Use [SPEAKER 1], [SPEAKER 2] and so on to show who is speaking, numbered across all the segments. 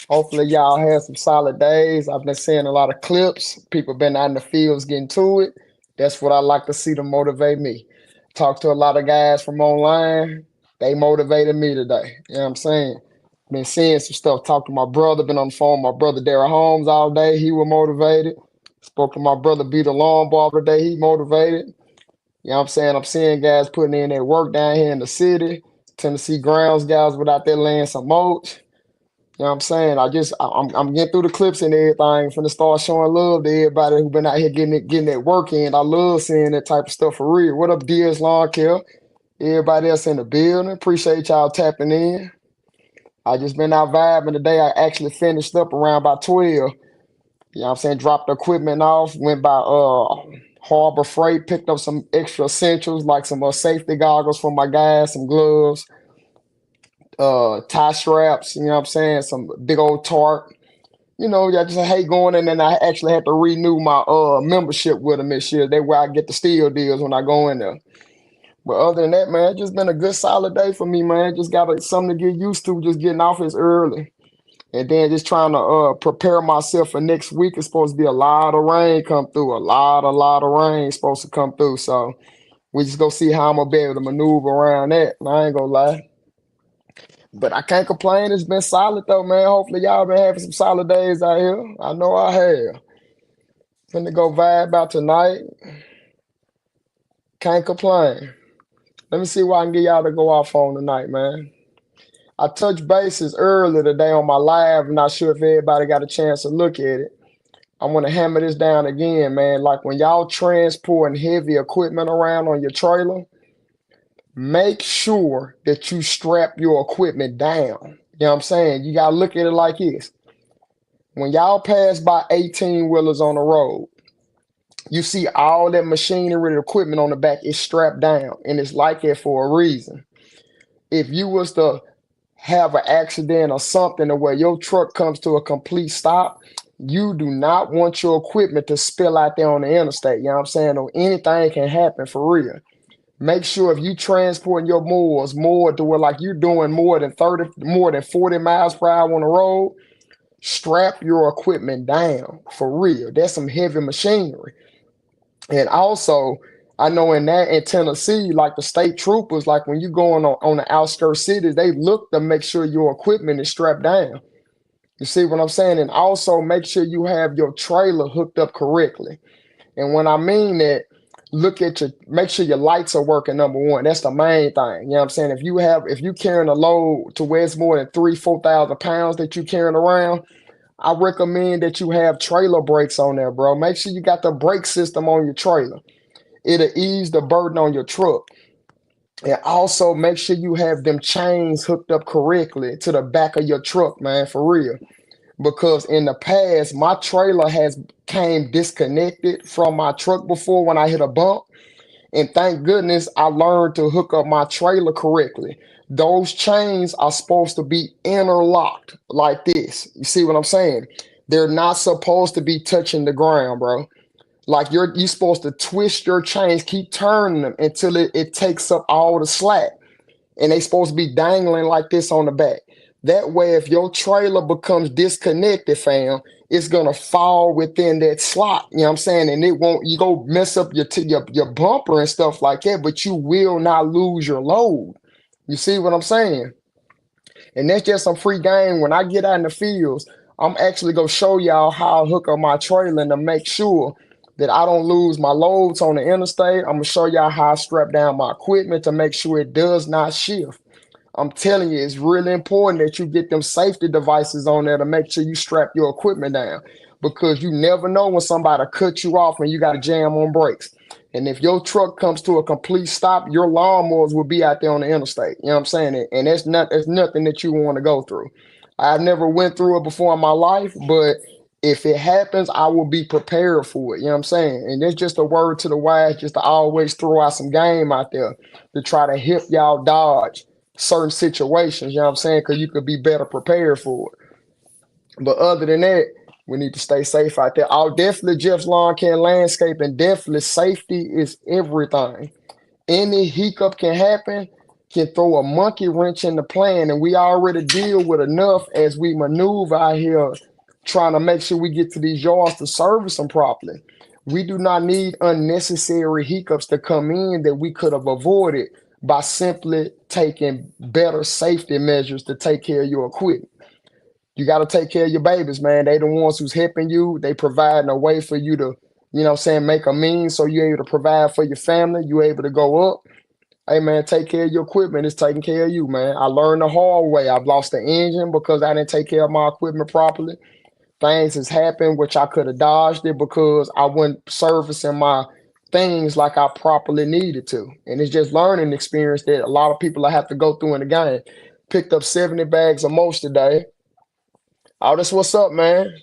[SPEAKER 1] Hopefully y'all had some solid days. I've been seeing a lot of clips. People been out in the fields getting to it. That's what I like to see to motivate me. Talk to a lot of guys from online. They motivated me today. You know what I'm saying? Been seeing some stuff. Talked to my brother. Been on the phone with my brother Darrell Holmes all day. He was motivated. Spoke to my brother B the Long Ball today. He motivated. You know what I'm saying? I'm seeing guys putting in their work down here in the city. Tennessee Grounds guys without their laying some mulch. You know what I'm saying? I'm getting through the clips and everything. Finna start showing love to everybody who been out here getting that work in. I love seeing that type of stuff for real. What up, DS Lawn Care? Everybody else in the building. Appreciate y'all tapping in. I just been out vibing today. I actually finished up around by 12. You know what I'm saying? Dropped the equipment off, went by Harbor Freight, picked up some extra essentials like some safety goggles for my guys, some gloves, tie straps, you know what I'm saying? Some big old tarp. I just hate going in and I actually had to renew my membership with them this year. They where I get the steel deals when I go in there. But other than that, man, it's just been a good solid day for me, man. Just got something to get used to, just getting off as early. And then just trying to prepare myself for next week. It's supposed to be a lot of rain come through. A lot of rain supposed to come through. So we just go see how I'm gonna be able to maneuver around that. I ain't gonna lie. But I can't complain. It's been solid though, man. Hopefully y'all been having some solid days out here. I know I have. Finna go vibe out tonight. Can't complain. Let me see what I can get y'all to go off on tonight, man. I touched bases earlier today on my live. I'm not sure if everybody got a chance to look at it. I want to hammer this down again, man. Like when y'all transporting heavy equipment around on your trailer, make sure that you strap your equipment down. You know what I'm saying? You gotta look at it like this. When y'all pass by 18 wheelers on the road, you see all that machinery and equipment on the back is strapped down, and it's like that for a reason. If you was to have an accident or something to where your truck comes to a complete stop, you do not want your equipment to spill out there on the interstate. You know what I'm saying? Or anything can happen for real. Make sure if you transporting your more to where like you're doing more than 30, more than 40 miles per hour on the road, strap your equipment down for real. That's some heavy machinery. And also, I know in Tennessee, like the state troopers, like when you going on the outskirts cities, they look to make sure your equipment is strapped down. You see what I'm saying? And also make sure you have your trailer hooked up correctly. And when I mean that, make sure your lights are working, number one. That's the main thing. You know what I'm saying? If you carrying a load to where it's more than 4,000 pounds that you carrying around, I recommend that you have trailer brakes on there, bro. Make sure you got the brake system on your trailer. It'll ease the burden on your truck. And also make sure you have them chains hooked up correctly to the back of your truck, man, for real. Because in the past, my trailer has came disconnected from my truck before when I hit a bump. And thank goodness I learned to hook up my trailer correctly. Those chains are supposed to be interlocked like this. You see what I'm saying? They're not supposed to be touching the ground, bro. Like you're supposed to twist your chains, keep turning them until it takes up all the slack. And they supposed to be dangling like this on the back. That way, if your trailer becomes disconnected, fam, it's gonna fall within that slot. You know what I'm saying? And it won't. You go mess up your bumper and stuff like that, but you will not lose your load. You see what I'm saying? And that's just some free game. When I get out in the fields, I'm actually gonna show y'all how I hook up my trailer and to make sure that I don't lose my loads on the interstate. I'm gonna show y'all how I strap down my equipment to make sure it does not shift. I'm telling you, it's really important that you get them safety devices on there to make sure you strap your equipment down because you never know when somebody cut you off and you got to jam on brakes. And if your truck comes to a complete stop, your lawnmowers will be out there on the interstate. You know what I'm saying? And that's nothing that you want to go through. I've never went through it before in my life, but if it happens, I will be prepared for it. You know what I'm saying? And it's just a word to the wise, just to always throw out some game out there to try to help y'all dodge certain situations, you know what I'm saying? Because you could be better prepared for it. But other than that, we need to stay safe out there. I'll definitely Jeff's Lawn Care Landscape and definitely safety is everything. Any hiccup can happen. can throw a monkey wrench in the plan, and we already deal with enough as we maneuver out here trying to make sure we get to these yards to service them properly. We do not need unnecessary hiccups to come in that we could have avoided by simply taking better safety measures to take care of your equipment. You got to take care of your babies, man. They the ones who's helping you. They providing a way for you to, make a means so you're able to provide for your family. You're able to go up. Hey, man, take care of your equipment. It's taking care of you, man. I learned the hard way. I've lost the engine because I didn't take care of my equipment properly. Things has happened which I could have dodged it because I wasn't servicing my things like I properly needed to. And it's just learning experience that a lot of people have to go through in the game. Picked up 70 bags of mulch today. Oh, that's what's up, man.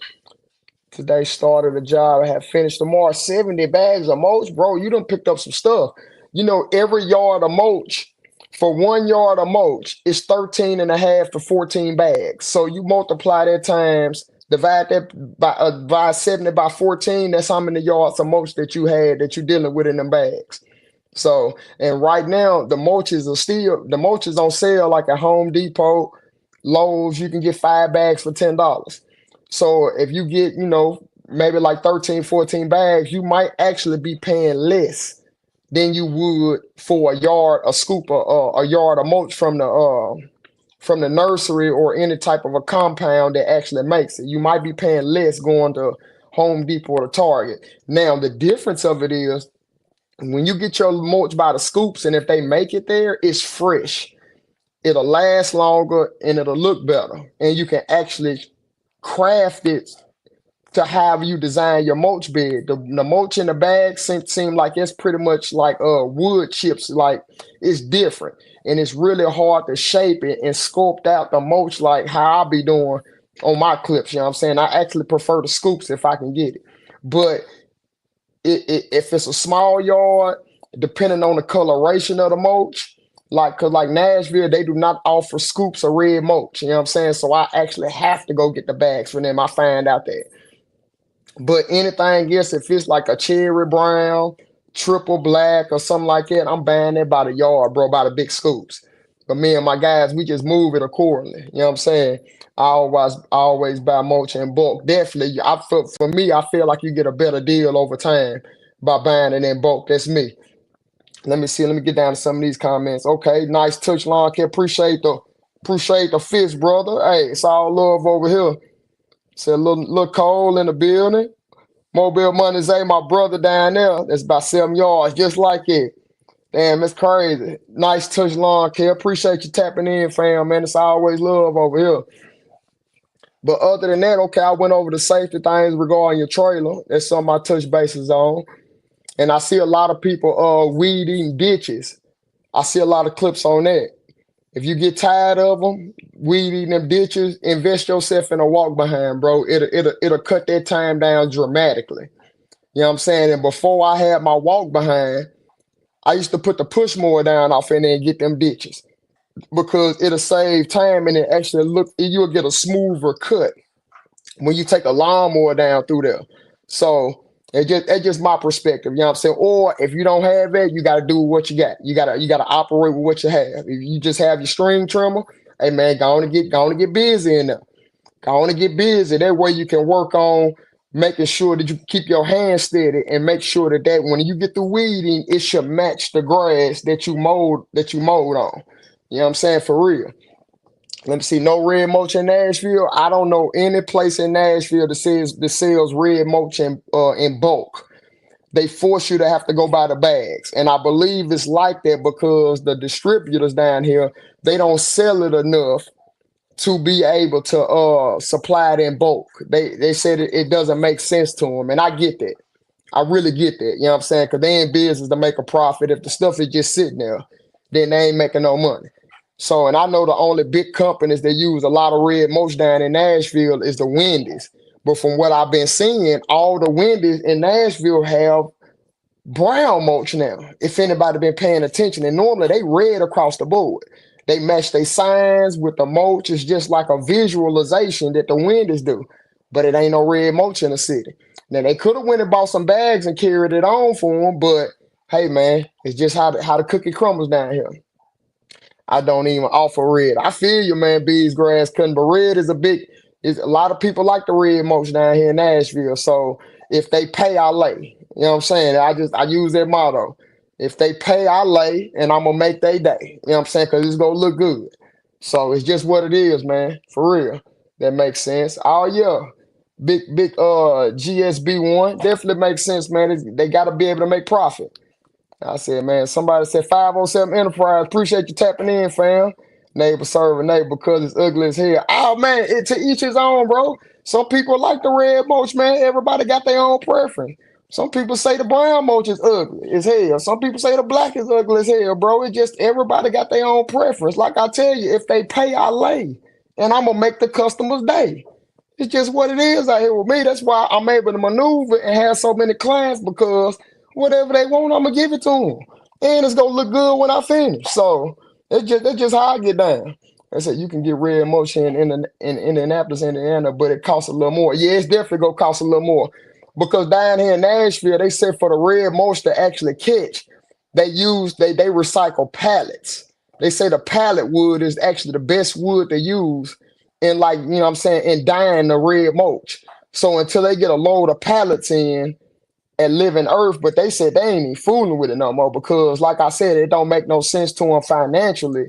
[SPEAKER 1] Today started a job. I have finished tomorrow. 70 bags of mulch. Bro, you done picked up some stuff. Every yard of mulch, for 1 yard of mulch, is 13 and a half to 14 bags. So you multiply that times, divide that by 70 by 14, that's how many yards of mulch that you had that you're dealing with in them bags. So, and right now, the mulches on sale like at Home Depot, Lowe's. You can get 5 bags for $10. So if you get, maybe like 13, 14 bags, you might actually be paying less than you would for a yard of mulch from the nursery or any type of a compound that actually makes it. You might be paying less going to Home Depot or Target. Now, the difference of it is when you get your mulch by the scoops, and if they make it there, it's fresh. It'll last longer and it'll look better. And you can actually craft it to have you design your mulch bed. The mulch in the bag seem like it's pretty much like wood chips. Like, it's different. And it's really hard to shape it and sculpt out the mulch like how I'll be doing on my clips. You know what I'm saying? I actually prefer the scoops if I can get it. But if it's a small yard, depending on the coloration of the mulch, cause like Nashville, they do not offer scoops of red mulch. You know what I'm saying? So I actually have to go get the bags for them. I find out that. But anything else, if it's like a cherry brown, triple black, or something like that, I'm buying it by the yard, bro, by the big scoops. But me and my guys, we just move it accordingly. You know what I'm saying? I always buy mulch in bulk. Definitely, for me, I feel like you get a better deal over time by buying it in bulk. That's me. Let me see. Let me get down to some of these comments. Okay, nice touch, lawn care. Appreciate the fist, brother. Hey, it's all love over here. It's a little cold in the building. Mobile Money Zay, my brother down there. That's about 7 yards, just like it. Damn, it's crazy. Nice touch, lawn care. Appreciate you tapping in, fam, man. It's always love over here. But other than that, okay, I went over the safety things regarding your trailer. That's something I touch bases on. And I see a lot of people weeding ditches. I see a lot of clips on that. If you get tired of them, weeding them ditches, invest yourself in a walk behind, bro. It'll cut that time down dramatically. You know what I'm saying? And before I had my walk behind, I used to put the push mower down off in there and get them ditches because it'll save time and you'll get a smoother cut when you take a lawnmower down through there. So it's just my perspective, you know what I'm saying? Or if you don't have it, you gotta do what you got. You gotta operate with what you have. If you just have your string trimmer, hey man, go on and get busy in there. Go on and get busy. That way you can work on making sure that you keep your hands steady and make sure that when you get the weeding, it should match the grass that you mowed on. You know what I'm saying? For real. Let me see. No red mulch in Nashville. I don't know any place in Nashville that sells red mulch in bulk. They force you to have to go buy the bags. And I believe it's like that because the distributors down here, they don't sell it enough to be able to supply it in bulk. They said it doesn't make sense to them. And I get that. I really get that. You know what I'm saying? Because they in business to make a profit. If the stuff is just sitting there, then they ain't making no money. So, and I know the only big companies that use a lot of red mulch down in Nashville is the Wendy's. But from what I've been seeing, all the Wendy's in Nashville have brown mulch now, if anybody been paying attention. And normally they red across the board. They match their signs with the mulch. It's just like a visualization that the Wendy's do. But it ain't no red mulch in the city. Now, they could have went and bought some bags and carried it on for them, but hey, man, it's just how the cookie crumbles down here. I don't even offer red. I feel you, man, bees grass cutting, but red is a lot of people like the red mulch down here in Nashville. So if they pay, I lay. You know what I'm saying? I use that motto. If they pay, I lay, and I'm gonna make their day. You know what I'm saying? Because it's gonna look good. So it's just what it is, man. For real. That makes sense. Oh yeah. Big GSB1 definitely makes sense, man. They got to be able to make profit. I said, man, somebody said 507 Enterprise. Appreciate you tapping in, fam. Neighbor serving neighbor because it's ugly as hell. Oh man, to each his own, bro. Some people like the red mulch, man. Everybody got their own preference. Some people say the brown mulch is ugly as hell. Some people say the black is ugly as hell, bro. It just everybody got their own preference. Like I tell you, if they pay, I lay. And I'm gonna make the customer's day. It's just what it is out here with me. That's why I'm able to maneuver and have so many clients because whatever they want, I'm gonna give it to them, and it's gonna look good when I finish. So that's just how I get down. I said you can get red motion in Indianapolis, Indiana, but it costs a little more. Yeah, it's definitely gonna cost a little more because down here in Nashville, they said for the red mulch to actually catch, they recycle pallets. They say the pallet wood is actually the best wood to use in like you know what I'm saying in dyeing the red mulch. So until they get a load of pallets in and living earth, but they said they ain't even fooling with it no more because, like I said, it don't make no sense to them financially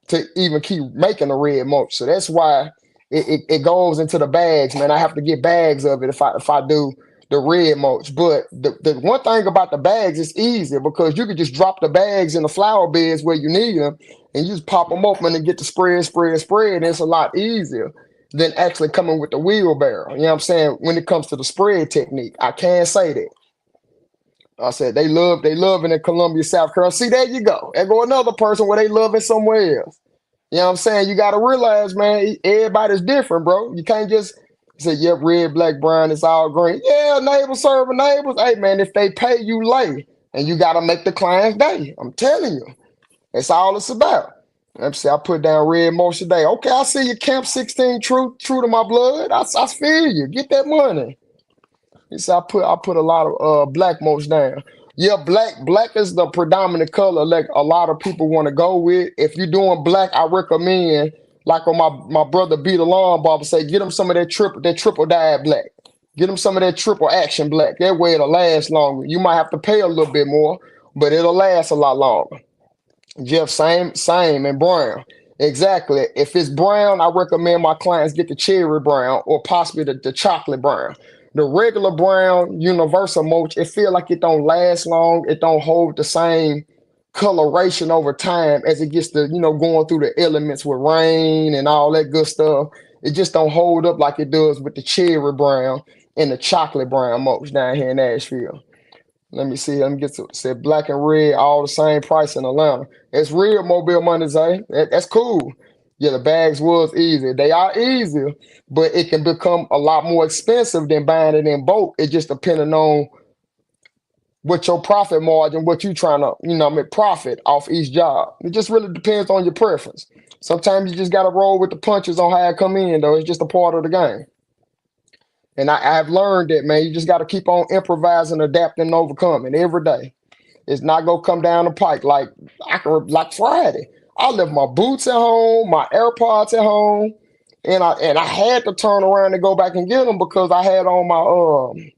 [SPEAKER 1] to even keep making the red mulch. So that's why it goes into the bags, man. I have to get bags of it if I do the red mulch. But the one thing about the bags is easier because you could just drop the bags in the flower beds where you need them and you just pop them open and get the spread. And it's a lot easier than actually coming with the wheelbarrow. You know what I'm saying? When it comes to the spread technique, I can say that. I said they love it in Columbia, South Carolina. See, there you go. There go another person where they love it somewhere else. You know what I'm saying? You got to realize, man, everybody's different, bro. You can't just say, yep, red, black, brown, it's all green. Yeah, neighbors serving neighbors. Hey, man, if they pay, you lay. And you got to make the client's day. I'm telling you. That's all it's about. Let me see, I put down red most today. Okay, I see you, Camp 16, true to my blood. I feel you. Get that money. He said I put a lot of black mulch down. Yeah, black is the predominant color like a lot of people want to go with. If you're doing black, I recommend like on my brother beat alarm barber say, get him some of that triple dyed black. Get him some of that triple action black. That way it'll last longer. You might have to pay a little bit more, but it'll last a lot longer. Jeff, same, and brown. Exactly. If it's brown, I recommend my clients get the cherry brown or possibly the chocolate brown. The regular brown universal mulch, it feel like it don't last long. It don't hold the same coloration over time as it gets to, going through the elements with rain and all that good stuff. It just don't hold up like it does with the cherry brown and the chocolate brown mulch down here in Nashville. Let me see. Let me get to said black and red, all the same price in Atlanta. It's real mobile money, Zay. That's cool. Yeah, the bags was easy. They are easier, but it can become a lot more expensive than buying it in bulk. It just depending on what your profit margin, what you trying to, make profit off each job. It just really depends on your preference. Sometimes you just got to roll with the punches on how it come in, though. It's just a part of the game. And I've learned that, man, you just got to keep on improvising, adapting, and overcoming every day. It's not gonna come down the pike like like Friday. I left my boots at home, my AirPods at home, and I had to turn around and go back and get them because I had on my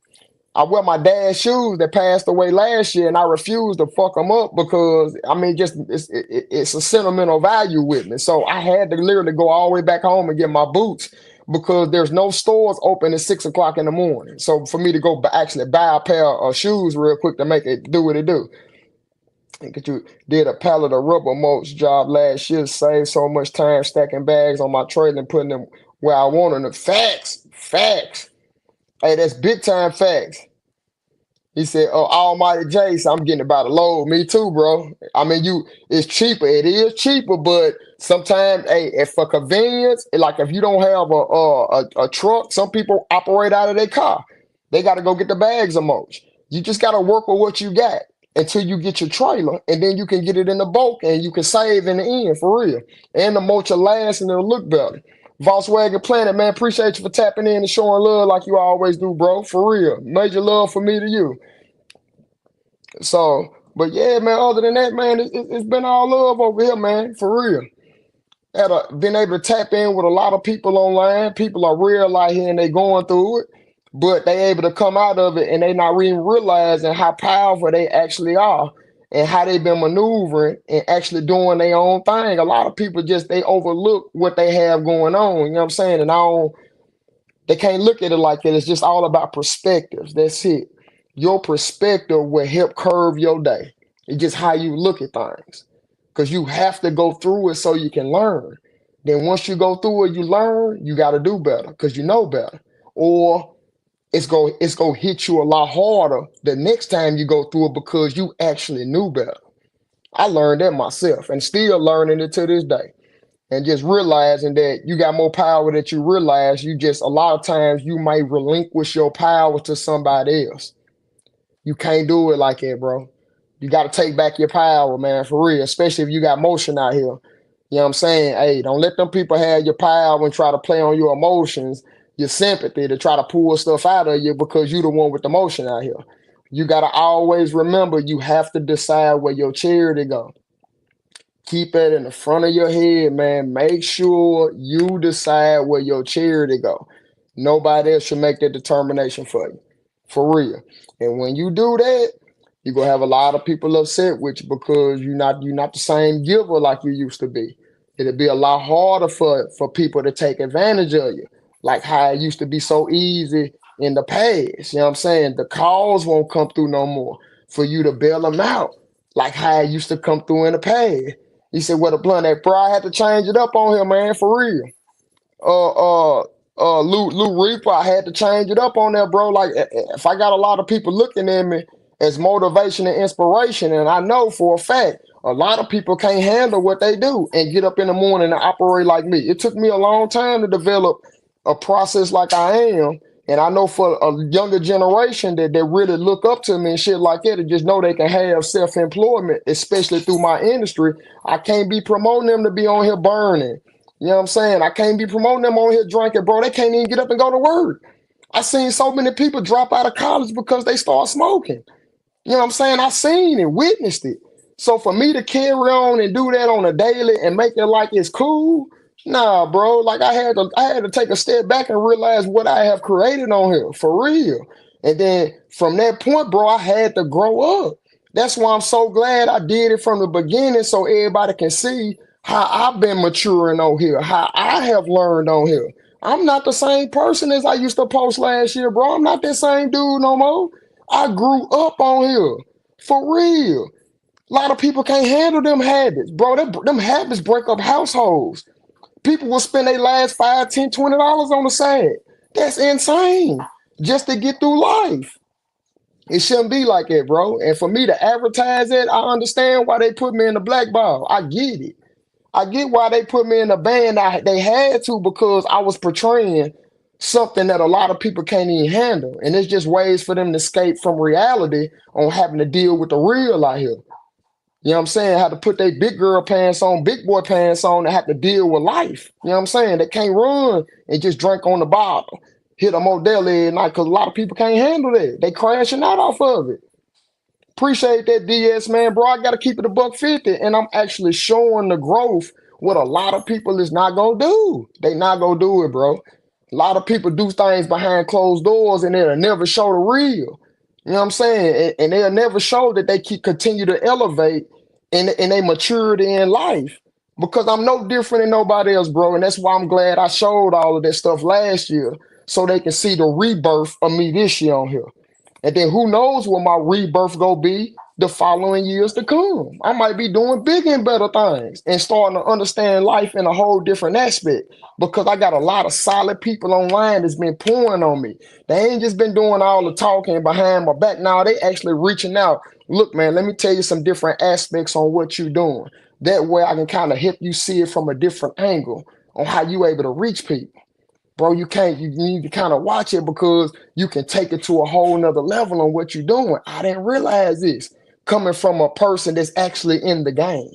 [SPEAKER 1] I wear my dad's shoes that passed away last year, and I refused to fuck them up because I mean, just it's a sentimental value with me. So I had to literally go all the way back home and get my boots because there's no stores open at 6 o'clock in the morning. So for me to go actually buy a pair of shoes real quick to make it do what it do. And you did a pallet of rubber mulch job last year, saved so much time stacking bags on my trailer and putting them where I wanted them. Facts. Hey, that's big time facts. He said, "Oh, Almighty Jason, I'm getting about a load. Me too, bro. I mean, it's cheaper. It is cheaper, but sometimes, hey, if for convenience, like if you don't have a truck, some people operate out of their car. They got to go get the bags of mulch. You just got to work with what you got until you get your trailer, and then you can get it in the bulk, and you can save in the end for real. And the mulch will last, and it'll look better." Volkswagen Planet, man, appreciate you for tapping in and showing love like you always do, bro. For real. Major love for me to you. So But yeah, man, other than that, man, it's been all love over here, man, for real. Been able to tap in with a lot of people online. People are real out here and they going through it, but they able to come out of it and they not even realizing how powerful they actually are and how they been maneuvering and actually doing their own thing. A lot of people just they overlook what they have going on. You know what I'm saying? And I don't they can't look at it like that. It's just all about perspectives. That's it. Your perspective will help curve your day. It's just how you look at things. Because you have to go through it so you can learn. Then once you go through it, you learn, you got to do better because you know better. Or it's go hit you a lot harder the next time you go through it because you actually knew better. I learned that myself and still learning it to this day and just realizing that you got more power that you realize. You just a lot of times you might relinquish your power to somebody else. You can't do it like that, bro. You got to take back your power, man, for real, especially if you got motion out here. You know what I'm saying? Hey, don't let them people have your power and try to play on your emotions, your sympathy to try to pull stuff out of you because you the one with the motion out here. You got to always remember you have to decide where your charity go. Keep it in the front of your head, man. Make sure you decide where your charity go. Nobody else should make that determination for you. For real. And when you do that, you're gonna have a lot of people upset with you because you're not the same giver like you used to be. It'll be a lot harder for people to take advantage of you, like how it used to be so easy in the past. You know what I'm saying? The calls won't come through no more for you to bail them out, like how it used to come through in the past. He said, "What a blunt that, bro. I had to change it up on him, man, for real." Uh, uh, Lou Reaper, I had to change it up on there, bro. Like, if I got a lot of people looking at me as motivation and inspiration, and I know for a fact a lot of people can't handle what they do and get up in the morning and operate like me. It took me a long time to develop a process like I am. And I know for a younger generation that really look up to me and shit like that and just know they can have self-employment, especially through my industry. I can't be promoting them to be on here burning. You know what I'm saying? I can't be promoting them on here drinking, bro. They can't even get up and go to work. I seen so many people drop out of college because they start smoking. You know what I'm saying? I seen it, witnessed it. So for me to carry on and do that on a daily and make it like it's cool, nah, bro. Like I had to take a step back and realize what I have created on here for real. And then from that point, bro, I had to grow up. That's why I'm so glad I did it from the beginning so everybody can see how I've been maturing on here, how I have learned on here. I'm not the same person as I used to post last year, bro. I'm not that same dude no more. I grew up on here for real. A lot of people can't handle them habits, bro. Them habits break up households. People will spend their last 5, 10, $20 on the side. That's insane just to get through life. It shouldn't be like that, bro. And for me to advertise it, I understand why they put me in the black ball. I get it. I get why they put me in a band. They had to because I was portraying something that a lot of people can't even handle. And it's just ways for them to escape from reality on having to deal with the real out here. You know what I'm saying? Have to put their big girl pants on, big boy pants on, and have to deal with life. You know what I'm saying? They can't run and just drink on the bottle, hit a Modelo every night because a lot of people can't handle that. They crashing out off of it. Appreciate that, DS, man, bro. I got to keep it a buck 50, and I'm actually showing the growth. What a lot of people is not gonna do. They not gonna do it, bro. A lot of people do things behind closed doors, and they'll never show the real. You know what I'm saying? And they'll never show that they keep continue to elevate in their maturity in life. Because I'm no different than nobody else, bro. And that's why I'm glad I showed all of that stuff last year, so they can see the rebirth of me this year on here. And then who knows what my rebirth gonna be the following years to come. I might be doing bigger and better things and starting to understand life in a whole different aspect because I got a lot of solid people online that's been pouring on me. They ain't just been doing all the talking behind my back. Now they actually reaching out. Look, man, let me tell you some different aspects on what you're doing. That way I can kind of help you see it from a different angle on how you able to reach people. Bro, you need to kind of watch it because you can take it to a whole nother level on what you're doing. I didn't realize this coming from a person that's actually in the game.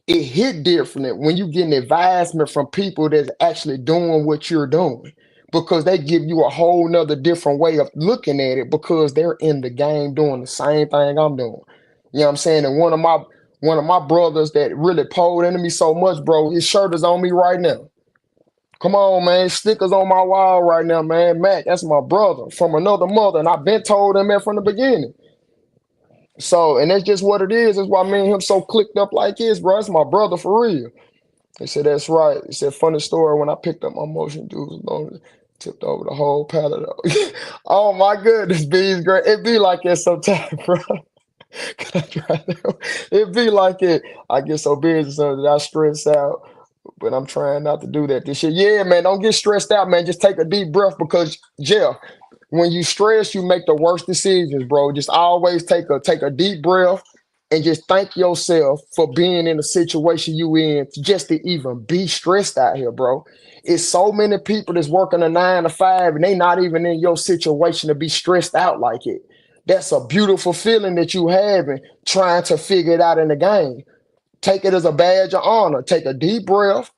[SPEAKER 1] It hit different when you getting advisement from people that's actually doing what you're doing because they give you a whole nother different way of looking at it because they're in the game doing the same thing I'm doing. You know what I'm saying? And one of my brothers that really pulled into me so much, bro, his shirt is on me right now. Come on, man. Stickers on my wall right now, man. Mac, that's my brother from another mother. And I've been told him that from the beginning. So, and that's just what it is. That's why me and him so clicked up like this, bro. That's my brother for real. He said, that's right. He said, funny story. When I picked up my motion dudes alone, tipped over the whole pallet. Oh my goodness, B's great. It be like that sometimes, bro. Can I try that? It be like it. I get so busy so that I stress out. But I'm trying not to do that this year. Yeah, man, don't get stressed out, man. Just take a deep breath because, Jeff, when you stress, you make the worst decisions, bro. Just always take a deep breath and just thank yourself for being in the situation you in just to even be stressed out here, bro. It's so many people that's working a 9 to 5 and they not even in your situation to be stressed out like it. That's a beautiful feeling that you having trying to figure it out in the game. Take it as a badge of honor. Take a deep breath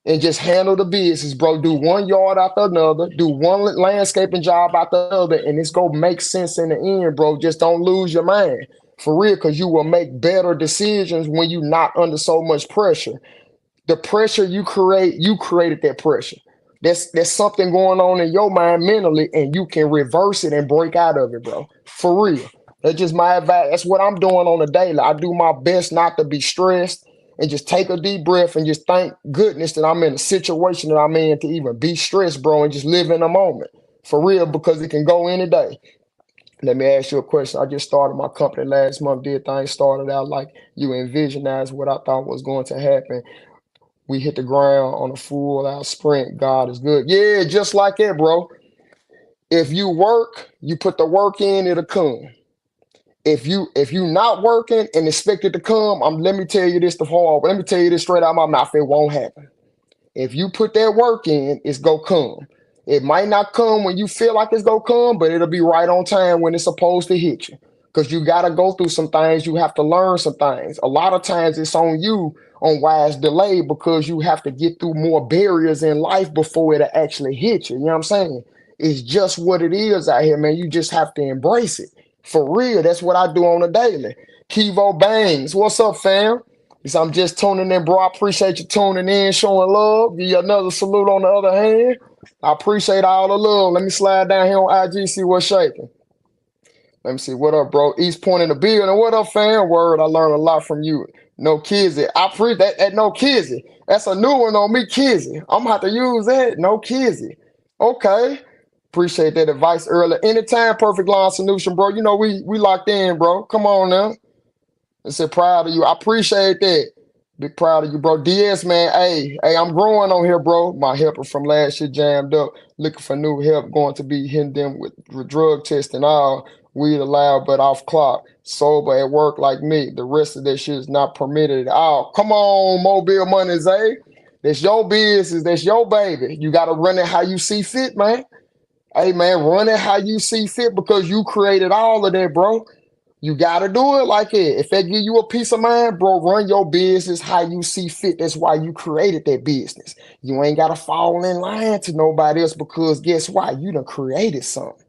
[SPEAKER 1] and just handle the business, bro. Do one yard after another, do one landscaping job after another, and it's gonna make sense in the end, bro. Just don't lose your mind. For real, because you will make better decisions when you're not under so much pressure. The pressure you create, you created that pressure. There's something going on in your mind mentally, and you can reverse it and break out of it, bro. For real. That's just my advice. That's what I'm doing on a daily. I do my best not to be stressed and just take a deep breath and just thank goodness that I'm in a situation that I'm in to even be stressed, bro, and just live in the moment. For real, because it can go any day. Let me ask you a question. I just started my company last month. Did things started out like you envisioned as what I thought was going to happen. We hit the ground on a full out sprint. God is good. Yeah, just like that, bro. If you work, you put the work in, it'll come. If you not working and expect it to come, let me tell you this the hard. Let me tell you this straight out my mouth. It won't happen. If you put that work in, it's gonna come. It might not come when you feel like it's gonna come, but it'll be right on time when it's supposed to hit you. Because you gotta go through some things, you have to learn some things. A lot of times it's on you on why it's delayed because you have to get through more barriers in life before it'll actually hit you. You know what I'm saying? It's just what it is out here, man. You just have to embrace it. For real. That's what I do on a daily. Kivo Bangs. What's up, fam? He said, I'm just tuning in, bro. I appreciate you tuning in, showing love. Give you another salute on the other hand. I appreciate all the love. Let me slide down here on IG, see what's shaking. Let me see. What up, bro? East Point in the building. What up, fam? Word, I learned a lot from you. No Kizzy. I appreciate that no Kizzy. That's a new one on me, Kizzy. I'm gonna have to use that. No Kizzy. Okay. Appreciate that advice earlier. Anytime, perfect line solution, bro. You know we locked in, bro. Come on now. I said proud of you. I appreciate that. Big proud of you, bro. DS man, hey, I'm growing on here, bro. My helper from last year jammed up, looking for new help, going to be hitting them with drug testing all. Weed allowed, but off clock. Sober at work like me. The rest of that shit is not permitted at all. Come on, Mobile Money, Zay. That's your business. That's your baby. You got to run it how you see fit, man. Hey, man, run it how you see fit because you created all of that, bro. You gotta do it like it. If they give you a peace of mind, bro, run your business how you see fit. That's why you created that business. You ain't gotta fall in line to nobody else because guess what? You done created something.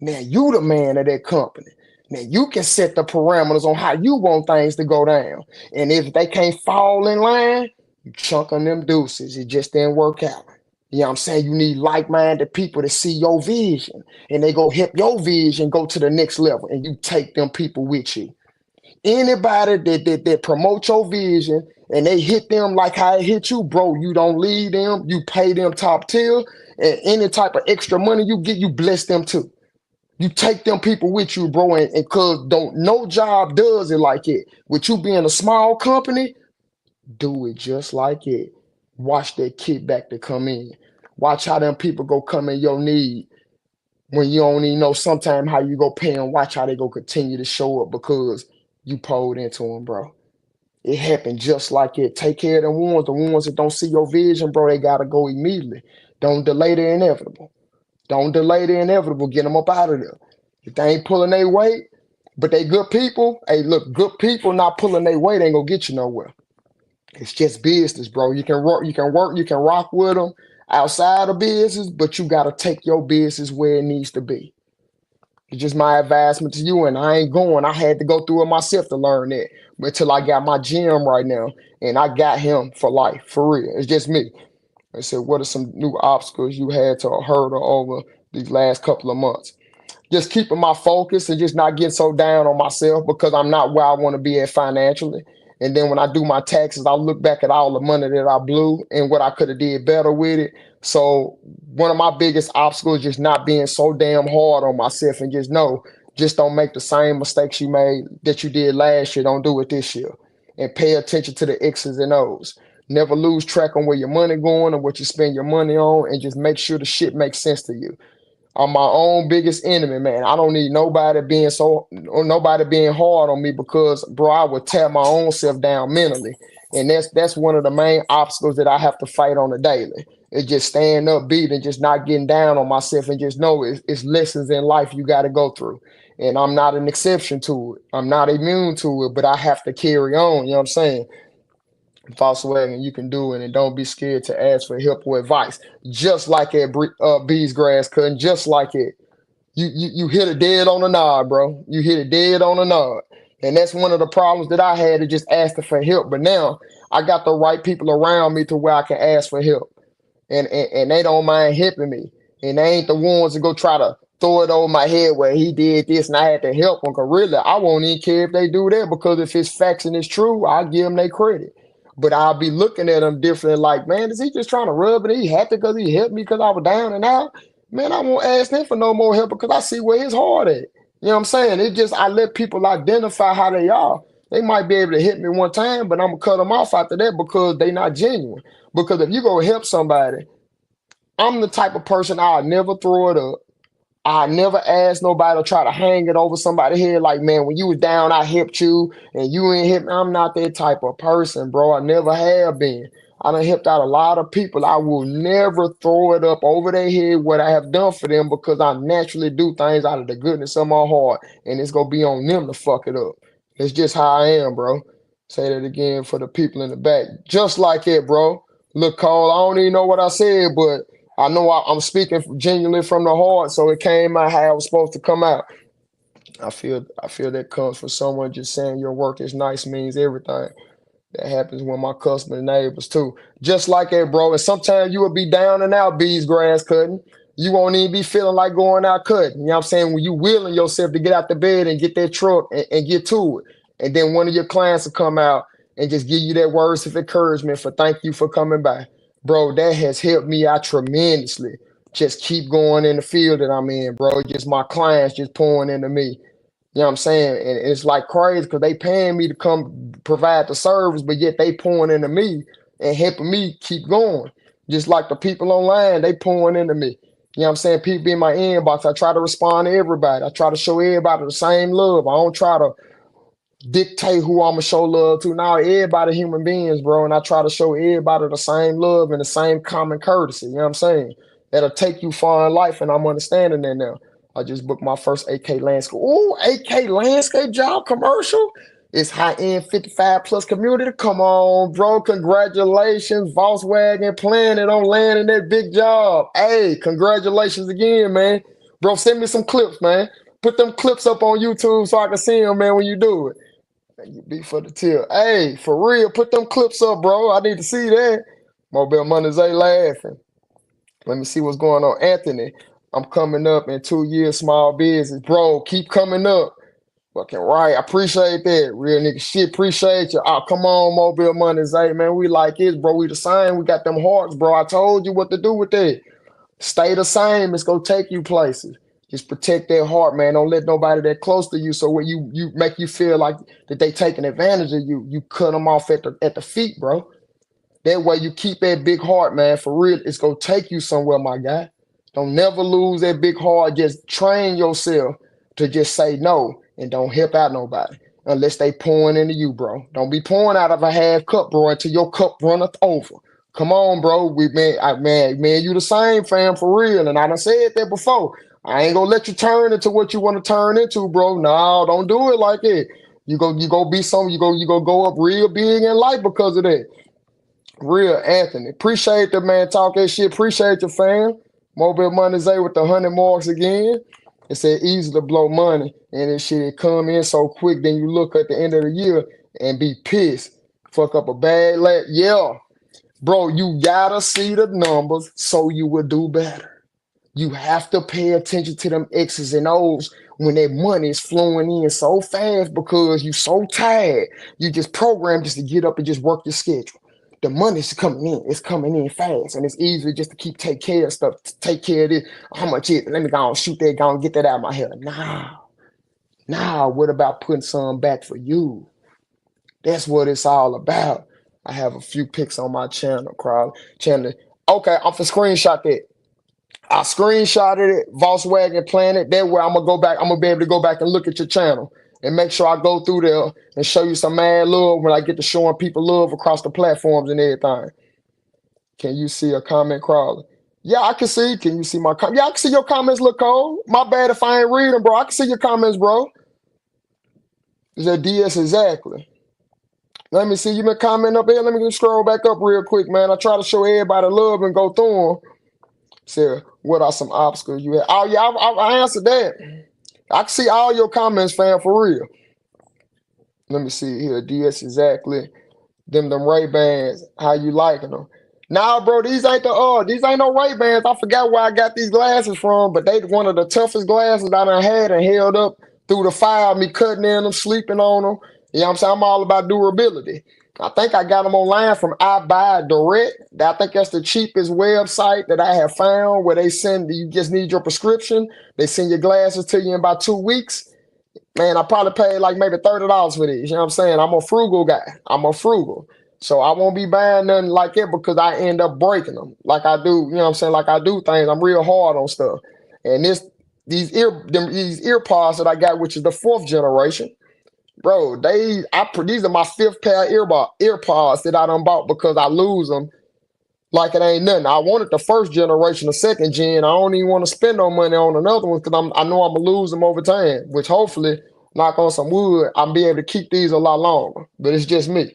[SPEAKER 1] Now you the man of that company. Now you can set the parameters on how you want things to go down. And if they can't fall in line, you chunk on them deuces. It just didn't work out. You know what I'm saying? You need like-minded people to see your vision and they go help your vision go to the next level and you take them people with you. Anybody that promote your vision and they hit them like how it hit you, bro, you don't lead them, you pay them top tier, and any type of extra money you get, you bless them too. You take them people with you, bro, and cause don't no job does it like it. With you being a small company, do it just like it. Watch that kickback to come in. Watch how them people go come in your need when you don't even know sometime how you go pay them. Watch how they go continue to show up because you pulled into them, bro. It happened just like it. Take care of the ones that don't see your vision, bro. They gotta go immediately. Don't delay the inevitable. Don't delay the inevitable. Get them up out of there. If they ain't pulling their weight, but they good people, hey, look, good people not pulling their weight ain't gonna get you nowhere. It's just business, bro. You can work, you can rock with them outside of business, but you gotta take your business where it needs to be. It's just my advancement to you, and I ain't going. I had to go through it myself to learn that. But until I got my gym right now, and I got him for life, for real. It's just me. I said, what are some new obstacles you had to hurdle over these last couple of months? Just keeping my focus and just not getting so down on myself because I'm not where I want to be at financially. And then when I do my taxes, I look back at all the money that I blew and what I could have did better with it. So one of my biggest obstacles is just not being so damn hard on myself and just know, just don't make the same mistakes you made that you did last year. Don't do it this year. And pay attention to the X's and O's. Never lose track on where your money going or what you spend your money on, and just make sure the shit makes sense to you. I'm my own biggest enemy, man. I don't need nobody being hard on me because, bro, I would tear my own self down mentally, and that's one of the main obstacles that I have to fight on a daily. It's just staying upbeat and just not getting down on myself, and just know it's lessons in life you got to go through. And I'm not an exception to it. I'm not immune to it, but I have to carry on. You know what I'm saying? Volkswagen, you can do it, and don't be scared to ask for help or advice. Just like at Bees Grass Cutting, just like it. You hit it dead on the nod, bro. You hit it dead on the nod. And that's one of the problems that I had to just asking for help. But now I got the right people around me to where I can ask for help. And they don't mind helping me. And they ain't the ones that go try to throw it over my head where he did this and I had to help them. Because really, I won't even care if they do that because if it's facts and it's true, I'll give them their credit. But I'll be looking at them differently like, man, is he just trying to rub it? He happy because he helped me because I was down and out? Man, I won't ask him for no more help because I see where his heart at. You know what I'm saying? It just, I let people identify how they are. They might be able to hit me one time, but I'm going to cut them off after that because they not genuine. Because if you go help somebody, I'm the type of person I'll never throw it up. I never ask nobody to try to hang it over somebody's head like, man, when you was down, I helped you and you ain't hit me. I'm not that type of person, bro. I never have been. I done helped out a lot of people. I will never throw it up over their head what I have done for them because I naturally do things out of the goodness of my heart, and it's gonna be on them to fuck it up. It's just how I am, bro. Say that again for the people in the back. Just like it, bro. Look, Cole, I don't even know what I said, but I know I'm speaking genuinely from the heart, so it came out how it was supposed to come out. I feel that comes from someone just saying your work is nice means everything. That happens when my customers and neighbors too. Just like that, bro. And sometimes you will be down and out Bees Grass Cutting. You won't even be feeling like going out cutting. You know what I'm saying? When you willing yourself to get out the bed and get that truck and get to it. And then one of your clients will come out and just give you that words of encouragement for thank you for coming by. Bro, that has helped me out tremendously. Just keep going in the field that I'm in, bro. Just my clients just pouring into me. You know what I'm saying? And it's like crazy because they paying me to come provide the service, but yet they pouring into me and helping me keep going. Just like the people online, they pouring into me. You know what I'm saying? People in my inbox, I try to respond to everybody. I try to show everybody the same love. I don't try to dictate who I'm gonna show love to. Now everybody human beings, bro, and I try to show everybody the same love and the same common courtesy. You know what I'm saying? That'll take you far in life, and I'm understanding that now. I just booked my first 8K landscape. Ooh, 8K landscape job commercial. It's high end 55 plus community. Come on, bro. Congratulations, Volkswagen Planet on landing that big job. Hey, congratulations again, man. Bro, send me some clips, man. Put them clips up on YouTube so I can see them, man, when you do it. You be for the tip. Hey, for real, put them clips up, bro. I need to see that. Mobile Mondays ain't laughing. Let me see what's going on. Anthony, I'm coming up in 2 years, small business. Bro, keep coming up. Fucking right. I appreciate that. Real nigga shit. Appreciate you. Oh, come on, Mobile Mondays. Hey, man, we like this, bro. We the same. We got them hearts, bro. I told you what to do with that. Stay the same. It's gonna take you places. Just protect that heart, man. Don't let nobody that close to you. So when you make you feel like that they taking advantage of you, you cut them off at the feet, bro. That way you keep that big heart, man. For real, it's gonna take you somewhere, my guy. Don't never lose that big heart. Just train yourself to just say no and don't help out nobody unless they pouring into you, bro. Don't be pouring out of a half cup, bro, until your cup runneth over. Come on, bro. Man, you the same, fam, for real. And I done said that before. I ain't gonna let you turn into what you want to turn into, bro. No, don't do it like that. You go be some. You go up real big in life because of that. Real Anthony. Appreciate the man. Talk that shit. Appreciate your fam. Mobile Mondays A with the 100 marks again. It said easy to blow money, and it shit it come in so quick. Then you look at the end of the year and be pissed. Fuck up a bad leg. Yeah, bro, you gotta see the numbers so you will do better. You have to pay attention to them X's and O's when that money is flowing in so fast because you so tired. You just programmed just to get up and just work your schedule. The money's coming in. It's coming in fast. And it's easy just to keep take care of stuff. Take care of this. How much is it? Let me go and shoot that, go and get that out of my head. Nah, what about putting some back for you? That's what it's all about. I have a few pics on my channel, Crowley. Channel. Okay, I'm for screenshot that. I screenshotted it, Volkswagen Planet. That way I'm gonna go back. I'm gonna be able to go back and look at your channel and make sure I go through there and show you some mad love when I get to showing people love across the platforms and everything. Can you see a comment, Crawler? Yeah, I can see. Can you see my comment? Yeah, I can see your comments, look cold. My bad if I ain't reading, bro. I can see your comments, bro. Is that DS exactly? Let me see. You been commenting up here. Let me just scroll back up real quick, man. I try to show everybody love and go through them. Say, what are some obstacles you have? Oh, yeah, I answered that. I can see all your comments, fam, for real. Let me see here. DS exactly. Them Ray-Bans. How you liking them? Nah, bro, these ain't no Ray-Bans. I forgot where I got these glasses from, but they one of the toughest glasses I done had and held up through the fire, me cutting in them, sleeping on them. You know what I'm saying? I'm all about durability. I think I got them online from I Buy Direct. I think that's the cheapest website that I have found where they send, you just need your prescription. They send your glasses to you in about 2 weeks. Man, I probably paid like maybe $30 for these. You know what I'm saying? I'm a frugal guy. I'm a frugal. So I won't be buying nothing like it because I end up breaking them. Like I do, you know what I'm saying? Like I do things. I'm real hard on stuff. And these ear pods that I got, which is the 4th generation, bro, these are my 5th pair of ear pods that I done bought because I lose them like it ain't nothing. I wanted the 1st generation, the 2nd gen. I don't even want to spend no money on another one because I know I'm gonna lose them over time. Which hopefully, knock on some wood, I'll be able to keep these a lot longer. But it's just me.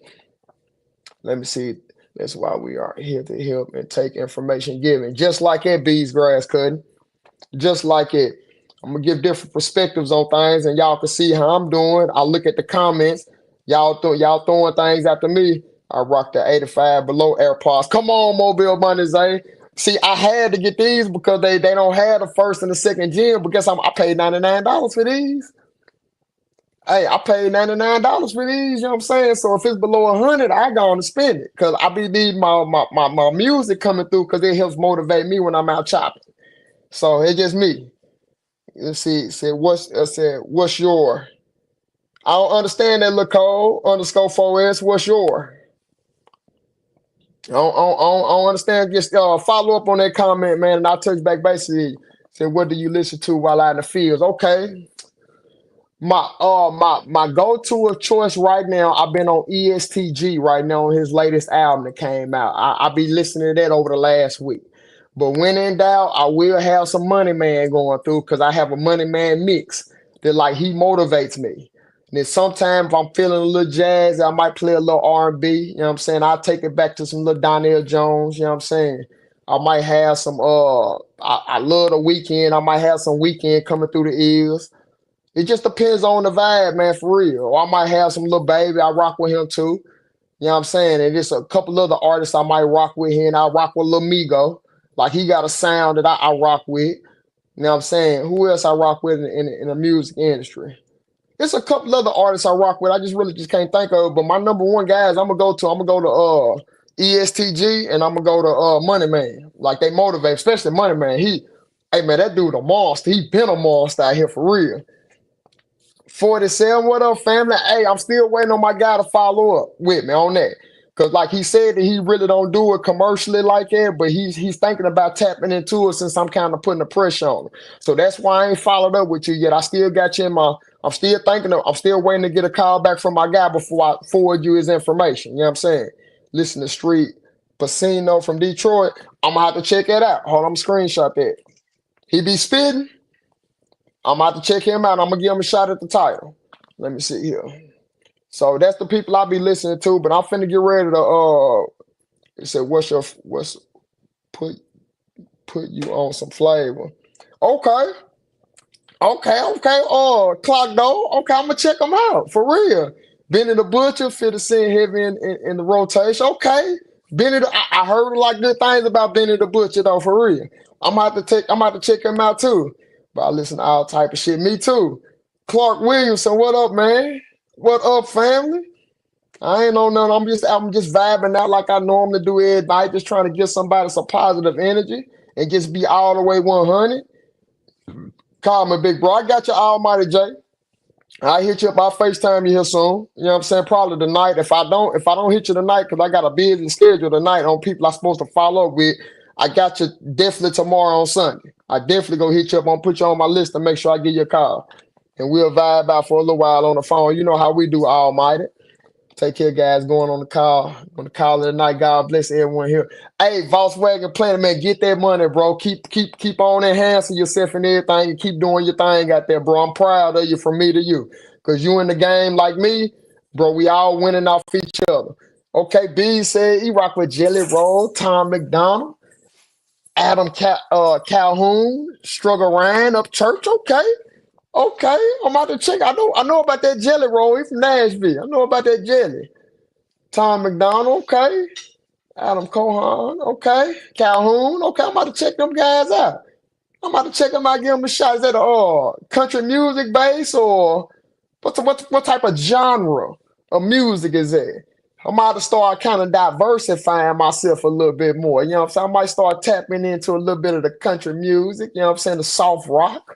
[SPEAKER 1] Let me see. That's why we are here to help and take information given, just like at Bees Grass Cutting, just like it. I'm gonna give different perspectives on things, and y'all can see how I'm doing. I look at the comments. Y'all throwing things after me. I rock the 85 below AirPods. Come on, Mobile Money Zay. See, I had to get these because they don't have the 1st and the 2nd gen. But guess I paid $99 for these. Hey, I paid $99 for these. You know what I'm saying? So if it's below 100, I go on to spend it because I be needing my music coming through because it helps motivate me when I'm out chopping. So it's just me. Let's see. What's your? I don't understand that, Lacole underscore 4S. What's your? I don't understand. Just follow up on that comment, man, and I'll touch back basically. Say, what do you listen to while out in the fields? Okay. My go-to of choice right now, I've been on ESTG right now on his latest album that came out. I be listening to that over the last week. But when in doubt, I will have some Money Man going through because I have a Money Man mix that like he motivates me. And then sometimes if I'm feeling a little jazz, I might play a little R&B. You know what I'm saying? I'll take it back to some little Donnell Jones. You know what I'm saying? I might have some I love the Weeknd. I might have some Weeknd coming through the ears. It just depends on the vibe, man, for real. Or I might have some little baby. I rock with him too. You know what I'm saying? And just a couple other artists I might rock with him. I rock with Lil Migo. Like he got a sound that I rock with. You know what I'm saying? Who else I rock with in the music industry? There's a couple other artists I rock with. I just can't think of. But my number one guys, I'm gonna go to ESTG and I'm gonna go to Money Man. Like they motivate, especially Money Man. Hey man, that dude a monster. He been a monster out here for real. 47, what up, family? Hey, I'm still waiting on my guy to follow up with me on that. Cause like he said that he really don't do it commercially like that, but he's thinking about tapping into it since I'm kind of putting the pressure on him. So that's why I ain't followed up with you yet. I still got you in my, I'm still waiting to get a call back from my guy before I forward you his information. You know what I'm saying? Listen to Street Pacino from Detroit. I'm gonna have to check that out. Hold on, I'm screenshot that. He be spitting. I'm gonna have to check him out. I'm gonna give him a shot at the title. Let me see here. So that's the people I be listening to, but I'm finna get ready to it said what's put you on some flavor. Okay. Okay, okay. Clock though. Okay, I'm gonna check them out for real. Benny the Butcher fit to send heavy in the rotation. Okay, Benny. I heard like good things about Benny the Butcher though for real. I'm gonna have to check him out too. But I listen to all type of shit. Me too. Clark Williamson, what up, man? What up, family? I ain't on nothing. I'm just vibing out like I normally do every night, just trying to give somebody some positive energy and just be all the way 100. Call me big bro. I got you almighty J. I hit you up. I'll FaceTime you here soon. You know what I'm saying? Probably tonight. If I don't hit you tonight, because I got a busy schedule tonight on people I'm supposed to follow up with, I got you definitely tomorrow on Sunday. I definitely go hit you up. I'm gonna put you on my list to make sure I give you a call. And we'll vibe out for a little while on the phone. You know how we do, almighty. Take care, guys. Going on the call. On the call of the night. God bless everyone here. Hey, Volkswagen Planet, man, get that money, bro. Keep on enhancing yourself and everything, and keep doing your thing out there, bro. I'm proud of you from me to you. Cause you in the game like me, bro. We all winning off each other. Okay, B said he rock with Jelly Roll, Tom McDonald, Calhoun, Struggle Ryan up church. Okay. Okay, I'm about to check. I know about that jelly roll. He from Nashville. I know about that jelly. Tom McDonald, okay. Adam Cohan, okay. Calhoun, okay. I'm about to check them guys out. I'm about to check them out, give them a shot. Is that a country music base or what type of genre of music is that? I'm about to start kind of diversifying myself a little bit more. You know what I'm saying? I might start tapping into a little bit of the country music, you know what I'm saying? The soft rock.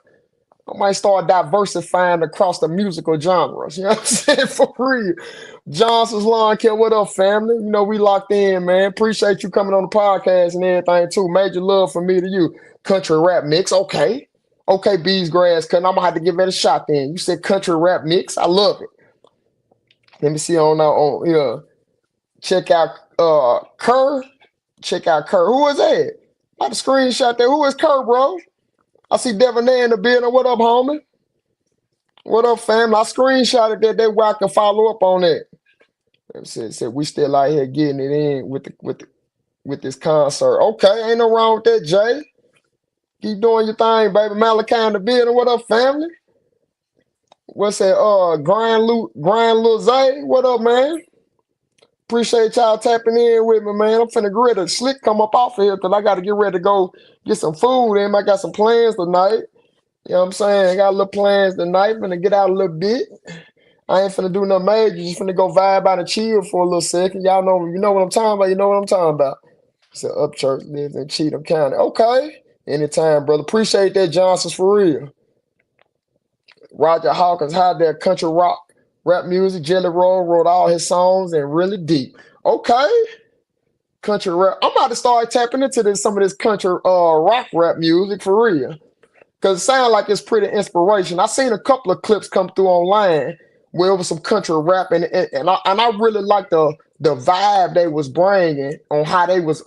[SPEAKER 1] I might start diversifying across the musical genres. You know what I'm saying? For real. Johnson's Lawn Care, what up, family? You know, we locked in, man. Appreciate you coming on the podcast and everything, too. Major love from me to you. Country rap mix, okay. Okay, Bees Grass Cutting. I'm going to have to give that a shot then. You said country rap mix. I love it. Let me see on here. Check out Kerr. Check out Kerr. Who is that? About to screenshot that. Who is Kerr, bro? I see Devonair in the building. What up, homie? What up, family? I screenshotted that way I can follow up on that. Said we still out here getting it in with this concert. Okay, ain't no wrong with that, Jay. Keep doing your thing, baby. Malachi in the building. What up, family? What's that? Grand Lil Zay. What up, man? Appreciate y'all tapping in with me, man. I'm finna get a slick come up off of here because I got to get ready to go get some food in. I got some plans tonight. You know what I'm saying? I got a little plans tonight. Finna get out a little bit. I ain't finna do nothing major. Just finna go vibe out and chill for a little second. Y'all know, you know what I'm talking about. You know what I'm talking about. So Upchurch lives in Cheatham County. Okay. Anytime, brother. Appreciate that, Johnson's for real. Roger Hawkins had that country rock, rap music. Jelly Roll wrote all his songs and really deep. Okay. Country rap. I'm about to start tapping into some of this country rock rap music for real. Cause it sounds like it's pretty inspiration. I seen a couple of clips come through online where it was some country rap and I really like the vibe they was bringing on how they was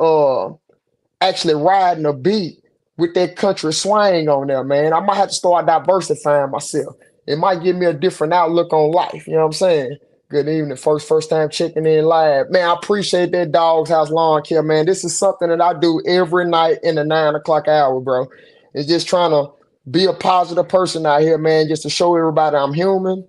[SPEAKER 1] actually riding a beat with that country swing on there, man. I might have to start diversifying myself. It might give me a different outlook on life. You know what I'm saying? Good evening. First time checking in live. Man, I appreciate that Dog's House Lawn Care, man. This is something that I do every night in the 9 o'clock hour, bro. It's just trying to be a positive person out here, man, just to show everybody I'm human.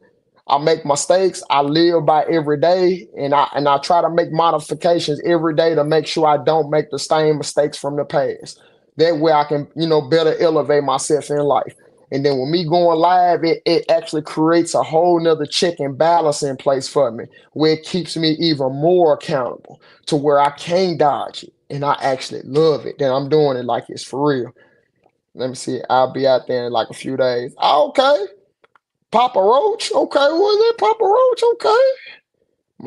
[SPEAKER 1] I make mistakes. I live by every day, and I try to make modifications every day to make sure I don't make the same mistakes from the past. That way I can, better elevate myself in life. And then when me going live, it actually creates a whole nother check and balance in place for me, where it keeps me even more accountable to where I can't dodge it. And I actually love it. Then I'm doing it like it's for real. Let me see. I'll be out there in like a few days. Oh, okay. Papa Roach. Okay. Who is that? Papa Roach. Okay.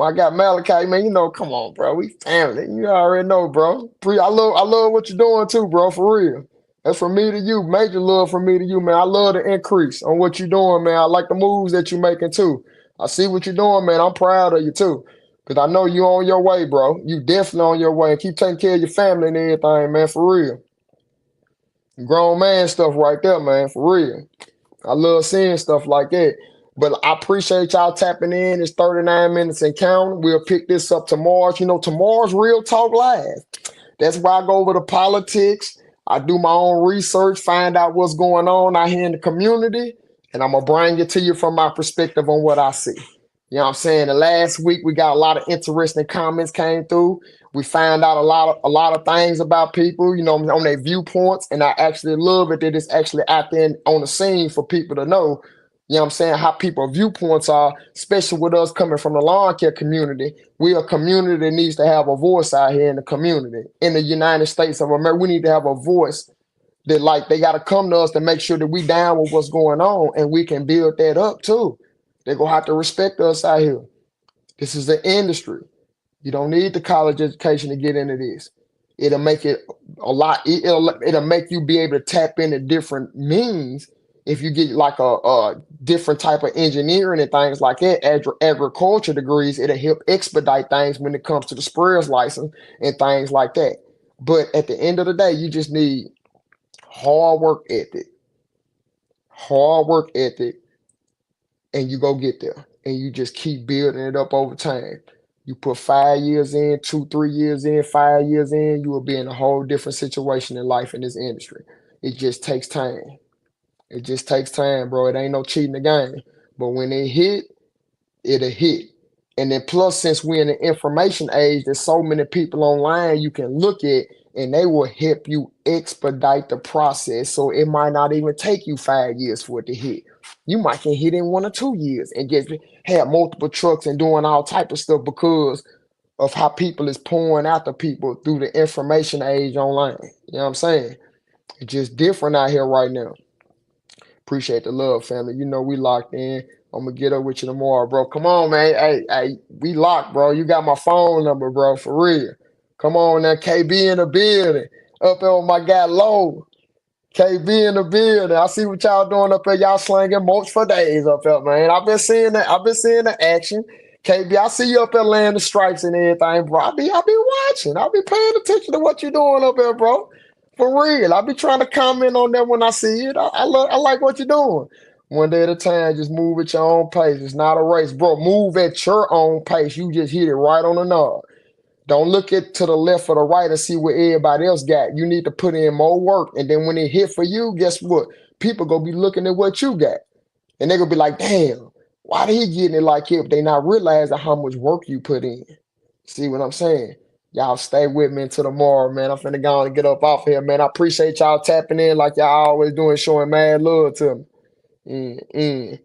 [SPEAKER 1] I got Malachi, man. Come on, bro. We family. You already know, bro. I love what you're doing too, bro. For real. That's from me to you. Major love from me to you, man. I love the increase on what you're doing, man. I like the moves that you're making too. I see what you're doing, man. I'm proud of you too. Because I know you on your way, bro. You definitely on your way. And keep taking care of your family and everything, man. For real. Grown man stuff right there, man. For real. I love seeing stuff like that. But I appreciate y'all tapping in. It's 39 minutes and counting. We'll pick this up tomorrow. Tomorrow's Real Talk Live. That's where I go over the politics. I do my own research, find out what's going on out here in the community, and I'm gonna bring it to you from my perspective on what I see. You know what I'm saying? The last week we got a lot of interesting comments came through. We found out a lot of things about people, on their viewpoints, and I actually love it that it's actually out there on the scene for people to know. You know what I'm saying? How people viewpoints are, especially with us coming from the lawn care community. We are a community that needs to have a voice out here in the community. In the United States of America, we need to have a voice that like they got to come to us to make sure that we down with what's going on and we can build that up too. They're gonna have to respect us out here. This is the industry. You don't need the college education to get into this. It'll make it a lot. It'll make you be able to tap into different means if you get like a different type of engineering and things like that. Agriculture degrees. It'll help expedite things when it comes to the sprayer's license and things like that. But at the end of the day, you just need hard work ethic, hard work ethic, and you go get there. And you just keep building it up over time. You put 5 years in, 2, 3 years in, 5 years in, you will be in a whole different situation in life in this industry. It just takes time. It just takes time, bro. It ain't no cheating the game. But when it hit, it'll hit. And then plus, since we're in the information age, there's so many people online you can look at and they will help you expedite the process. So it might not even take you 5 years for it to hit. You might can hit in 1 or 2 years and just have multiple trucks and doing all type of stuff because of how people is pouring out to people through the information age online. You know what I'm saying? It's just different out here right now. Appreciate the love, family. You know we locked in. I'm gonna get up with you tomorrow, bro. Come on, man. Hey, we locked, bro. You got my phone number, bro, for real. Come on now, KB in the building. Up there with my guy Low. KB in the building. I see what y'all doing up there. Y'all slanging mulch for days up there, man. I've been seeing that. I've been seeing the action. KB, I see you up there laying the stripes and everything, bro. I be watching. I be paying attention to what you doing up there, bro. For real. I be trying to comment on that when I see it. I like what you're doing. One day at a time, just move at your own pace. It's not a race, bro. Move at your own pace. You just hit it right on the knob. Don't look at to the left or the right and see what everybody else got. You need to put in more work. And then when it hit for you, guess what? People gonna be looking at what you got. And they gonna be like, damn, why did he getting it like him? They not realizing how much work you put in. See what I'm saying? Y'all stay with me until tomorrow, man. I'm finna go on and get up off here, man. I appreciate y'all tapping in like y'all always doing, showing mad love to me.